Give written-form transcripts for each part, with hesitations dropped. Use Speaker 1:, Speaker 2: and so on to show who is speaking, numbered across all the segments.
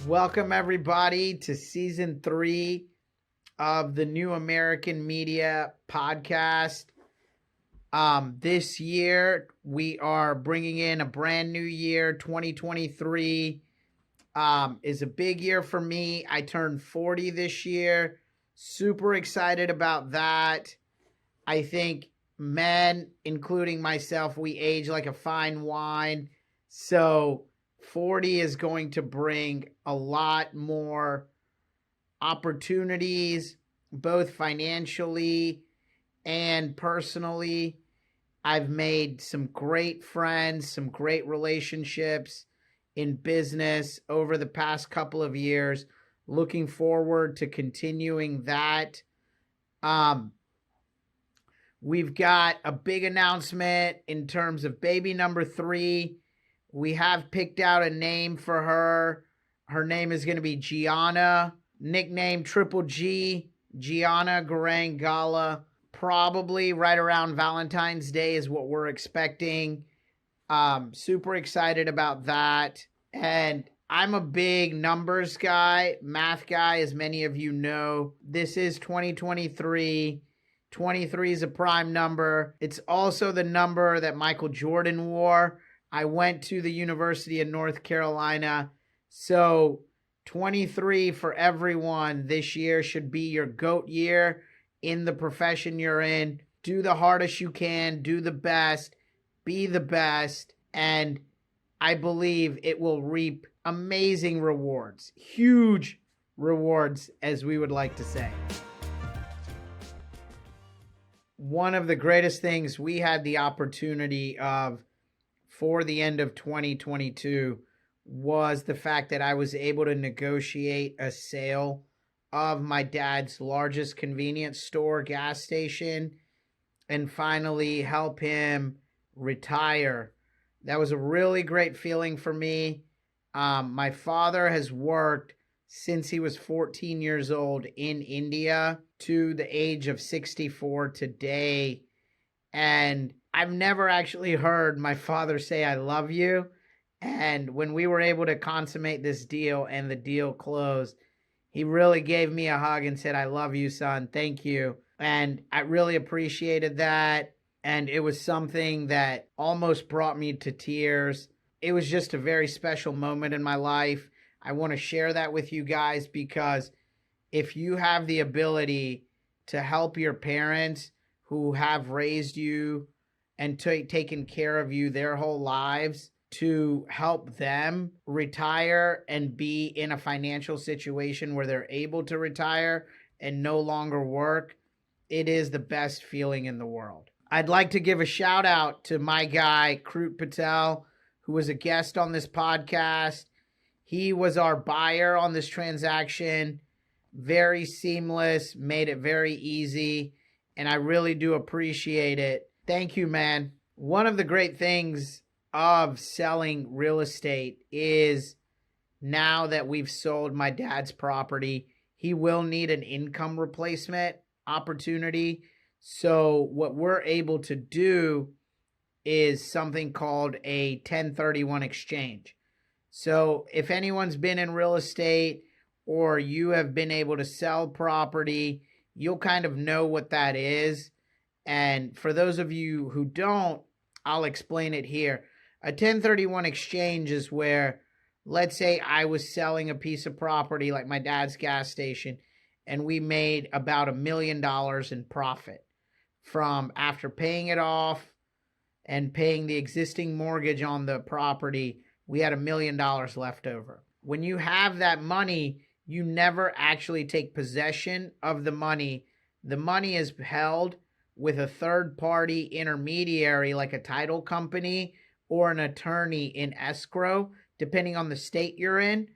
Speaker 1: Welcome, everybody, to season 3 of the New American Media podcast. This year, we are bringing in a brand new year. 2023 is a big year for me. I turned 40 this year. Super excited about that. I think men, including myself, we age like a fine wine. So 40 is going to bring a lot more opportunities, both financially and personally. I've made some great friends, some great relationships in business over the past couple of years. Looking forward to continuing that. We've got a big announcement in terms of baby number 3. We have picked out a name for her. Her name is going to be Gianna, nickname Triple G, Gianna Greg Gala. Probably right around Valentine's Day is what we're expecting. Super excited about that. And I'm a big numbers guy, math guy, as many of you know. This is 2023. 23 is a prime number. It's also the number that Michael Jordan wore. I went to the University of North Carolina. So 23 for everyone this year should be your GOAT year in the profession you're in. Do the hardest you can, do the best, be the best, and I believe it will reap amazing rewards, huge rewards, as we would like to say. One of the greatest things we had the opportunity of for the end of 2022 was the fact that I was able to negotiate a sale of my dad's largest convenience store gas station and finally help him retire. That was a really great feeling for me. My father has worked since he was 14 years old in India to the age of 64 today. And I've never actually heard my father say, "I love you." And when we were able to consummate this deal and the deal closed, he really gave me a hug and said, "I love you, son. Thank you." And I really appreciated that. And it was something that almost brought me to tears. It was just a very special moment in my life. I want to share that with you guys because if you have the ability to help your parents who have raised you and taken care of you their whole lives, to help them retire and be in a financial situation where they're able to retire and no longer work, it is the best feeling in the world. I'd like to give a shout out to my guy, Krut Patel, who was a guest on this podcast. He was our buyer on this transaction. Very seamless, made it very easy, and I really do appreciate it. Thank you, man. One of the great things of selling real estate is now that we've sold my dad's property, he will need an income replacement opportunity. So what we're able to do is something called a 1031 exchange. So if anyone's been in real estate or you have been able to sell property, you'll kind of know what that is. And for those of you who don't, I'll explain it here. A 1031 exchange is where, let's say I was selling a piece of property like my dad's gas station, and we made about $1 million in profit from after paying it off and paying the existing mortgage on the property. We had $1 million left over. When you have that money, you never actually take possession of the money. The money is held with a third-party intermediary like a title company or an attorney in escrow, depending on the state you're in.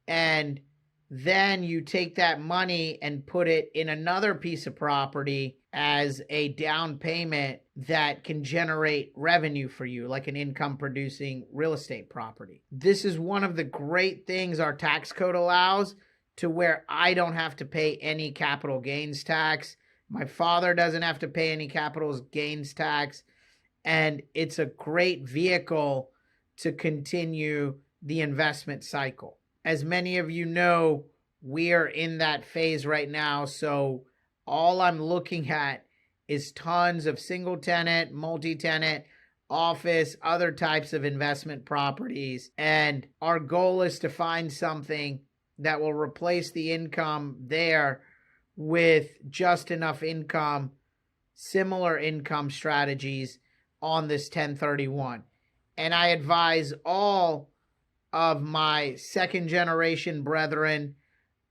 Speaker 1: And then you take that money and put it in another piece of property as a down payment that can generate revenue for you, like an income-producing real estate property. This is one of the great things our tax code allows, to where I don't have to pay any capital gains tax. My father doesn't have to pay any capital gains tax. And it's a great vehicle to continue the investment cycle. as many of you know, we are in that phase right now. So all I'm looking at is tons of single tenant, multi-tenant, office, other types of investment properties. And our goal is to find something that will replace the income there with just enough income, similar income strategies on this 1031. And I advise all of my second generation brethren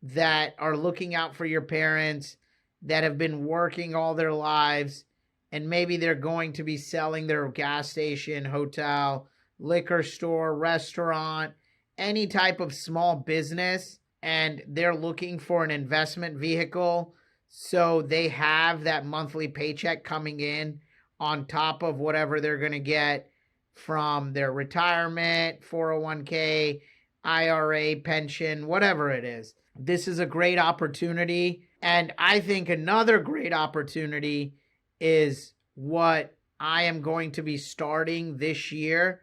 Speaker 1: that are looking out for your parents, that have been working all their lives, and maybe they're going to be selling their gas station, hotel, liquor store, restaurant, any type of small business, and they're looking for an investment vehicle so they have that monthly paycheck coming in on top of whatever they're going to get from their retirement, 401k, IRA, pension, whatever it is. This is a great opportunity. And I think another great opportunity is what I am going to be starting this year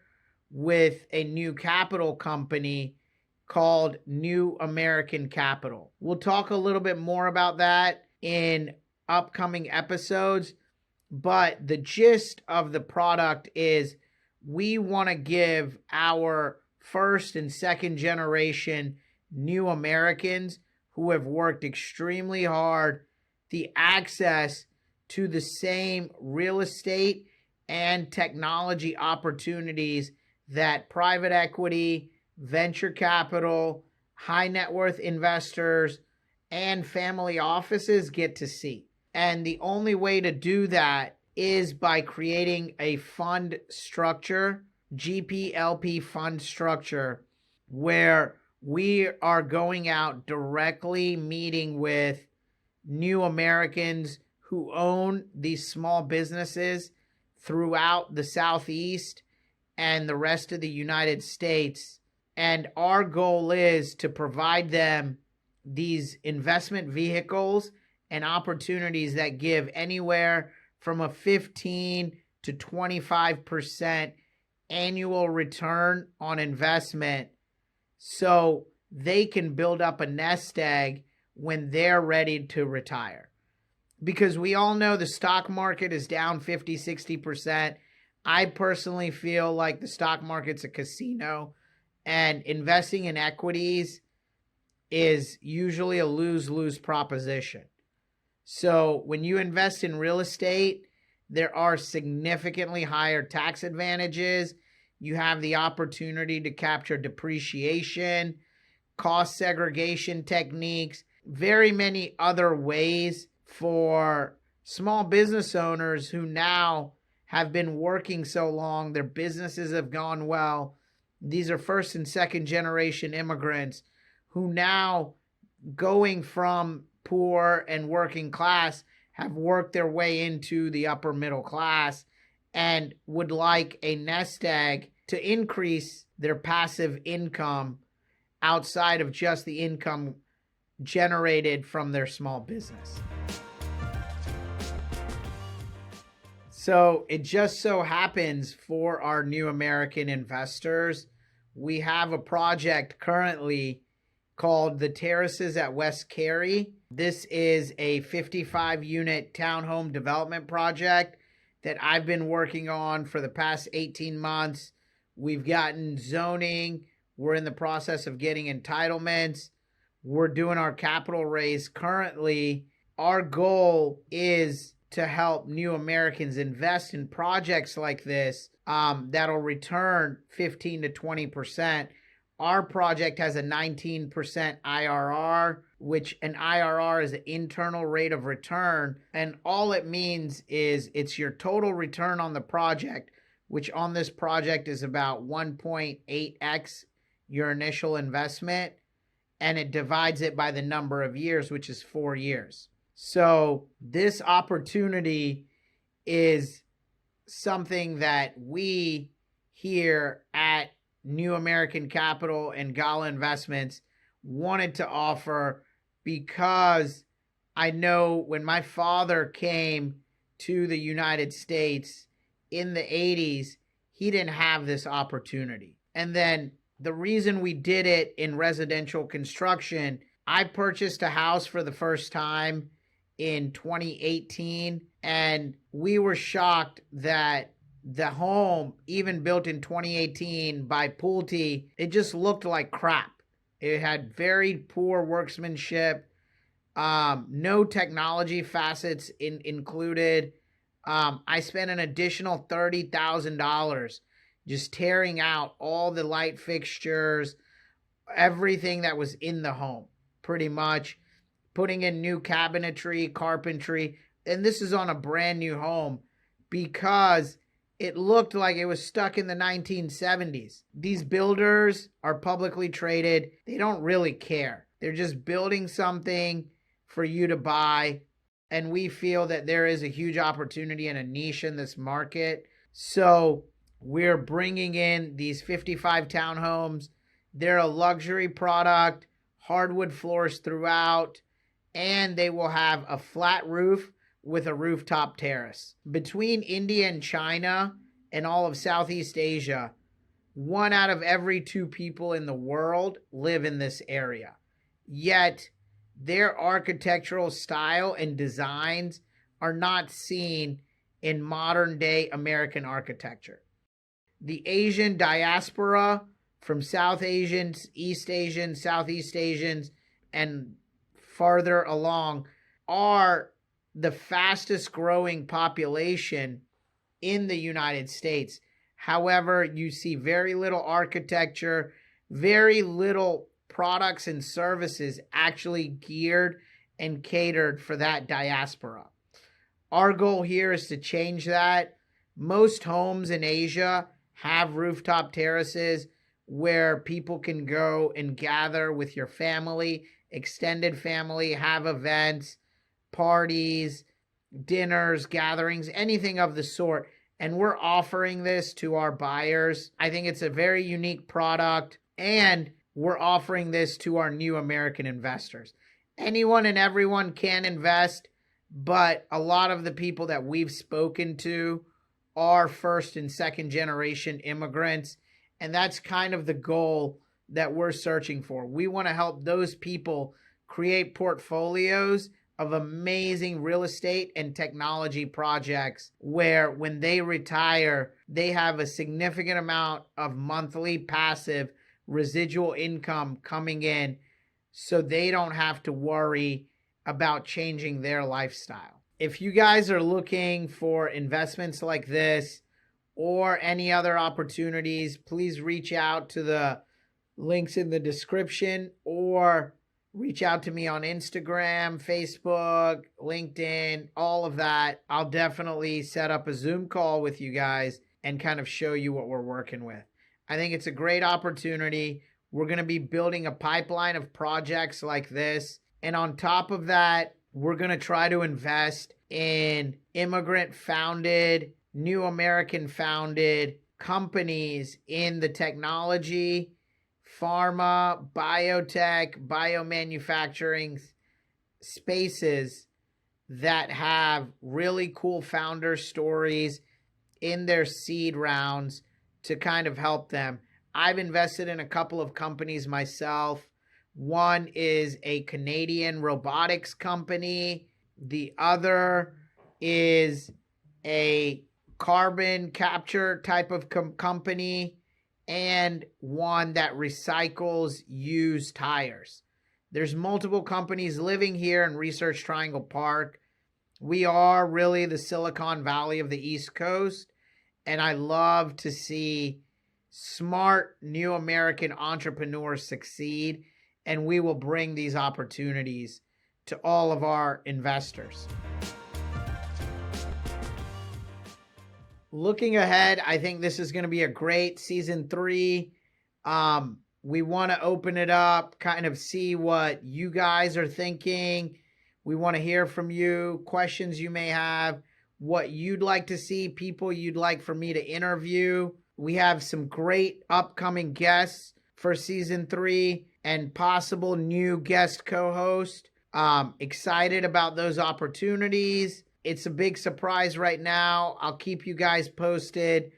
Speaker 1: with a new capital company called New American Capital. We'll talk a little bit more about that in upcoming episodes, but the gist of the product is we want to give our first and second generation new Americans who have worked extremely hard the access to the same real estate and technology opportunities that private equity, venture capital, high net worth investors, and family offices get to see. And the only way to do that is by creating a fund structure, GPLP fund structure, where we are going out directly meeting with new Americans who own these small businesses throughout the Southeast and the rest of the United States. And our goal is to provide them these investment vehicles and opportunities that give anywhere from a 15 to 25% annual return on investment, so they can build up a nest egg when they're ready to retire. Because we all know the stock market is down 50, 60%. I personally feel like the stock market's a casino, and investing in equities is usually a lose-lose proposition. So when you invest in real estate, there are significantly higher tax advantages. You have the opportunity to capture depreciation, cost segregation techniques, very many other ways for small business owners who now have been working so long, their businesses have gone well. These are first and second generation immigrants who now, going from poor and working class, have worked their way into the upper middle class and would like a nest egg to increase their passive income outside of just the income generated from their small business. So it just so happens for our new American investors, we have a project currently called the Terraces at West Kerry. This is a 55-unit townhome development project that I've been working on for the past 18 months. We've gotten zoning. We're in the process of getting entitlements. We're doing our capital raise currently. Our goal is to help new Americans invest in projects like this that'll return 15 to 20%. Our project has a 19% IRR, which an IRR is an internal rate of return. And all it means is it's your total return on the project, which on this project is about 1.8x your initial investment. And it divides it by the number of years, which is 4 years. So this opportunity is something that we here at New American Capital and Gala Investments wanted to offer, because I know when my father came to the United States in the 80s, he didn't have this opportunity. And then the reason we did it in residential construction, I purchased a house for the first time in 2018, and we were shocked that the home, even built in 2018 by Pulte, it just looked like crap. It had very poor workmanship, no technology facets included. I spent an additional $30,000 just tearing out all the light fixtures, everything that was in the home, pretty much putting in new cabinetry, carpentry, and this is on a brand new home because it looked like it was stuck in the 1970s. These builders are publicly traded. They don't really care. They're just building something for you to buy. And we feel that there is a huge opportunity and a niche in this market. So we're bringing in these 55 townhomes. They're a luxury product, hardwood floors throughout, and they will have a flat roof with a rooftop terrace. Between India and China and all of Southeast Asia, 1 out of every 2 people in the world live in this area. Yet, their architectural style and designs are not seen in modern day American architecture. The Asian diaspora from South Asians, East Asians, Southeast Asians, and farther along are the fastest growing population in the United States. However, you see very little architecture, very little products and services actually geared and catered for that diaspora. Our goal here is to change that. Most homes in Asia have rooftop terraces where people can go and gather with your family, extended family, have events, parties, dinners, gatherings, anything of the sort. And we're offering this to our buyers. I think it's a very unique product, and we're offering this to our new American investors. Anyone and everyone can invest, but a lot of the people that we've spoken to are first and second generation immigrants, and that's kind of the goal that we're searching for. We want to help those people create portfolios of amazing real estate and technology projects where when they retire, they have a significant amount of monthly passive residual income coming in so they don't have to worry about changing their lifestyle. If you guys are looking for investments like this or any other opportunities, please reach out to the links in the description or reach out to me on Instagram, Facebook, LinkedIn, all of that. I'll definitely set up a Zoom call with you guys and kind of show you what we're working with. I think it's a great opportunity. We're going to be building a pipeline of projects like this. And on top of that, we're going to try to invest in immigrant-founded, new American-founded companies in the technology, pharma, biotech, biomanufacturing spaces that have really cool founder stories in their seed rounds to kind of help them. I've invested in a couple of companies myself. One is a Canadian robotics company. The other is a carbon capture type of company, and one that recycles used tires. There's multiple companies living here in Research Triangle Park. We are really the Silicon Valley of the East Coast, and I love to see smart new American entrepreneurs succeed, and we will bring these opportunities to all of our investors. Looking ahead, I think this is going to be a great season 3. We want to open it up, kind of see what you guys are thinking. We want to hear from you, questions you may have, what you'd like to see, people you'd like for me to interview. We have some great upcoming guests for season 3 and possible new guest co-host. Excited about those opportunities. It's a big surprise right now. I'll keep you guys posted.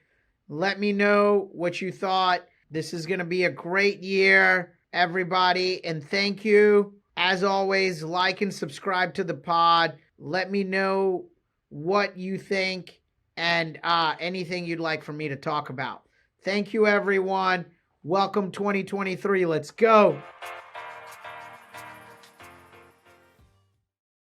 Speaker 1: Let me know what you thought. This is going to be a great year, everybody. And thank you. As always, like and subscribe to the pod. Let me know what you think and anything you'd like for me to talk about. Thank you, everyone. Welcome 2023. Let's go.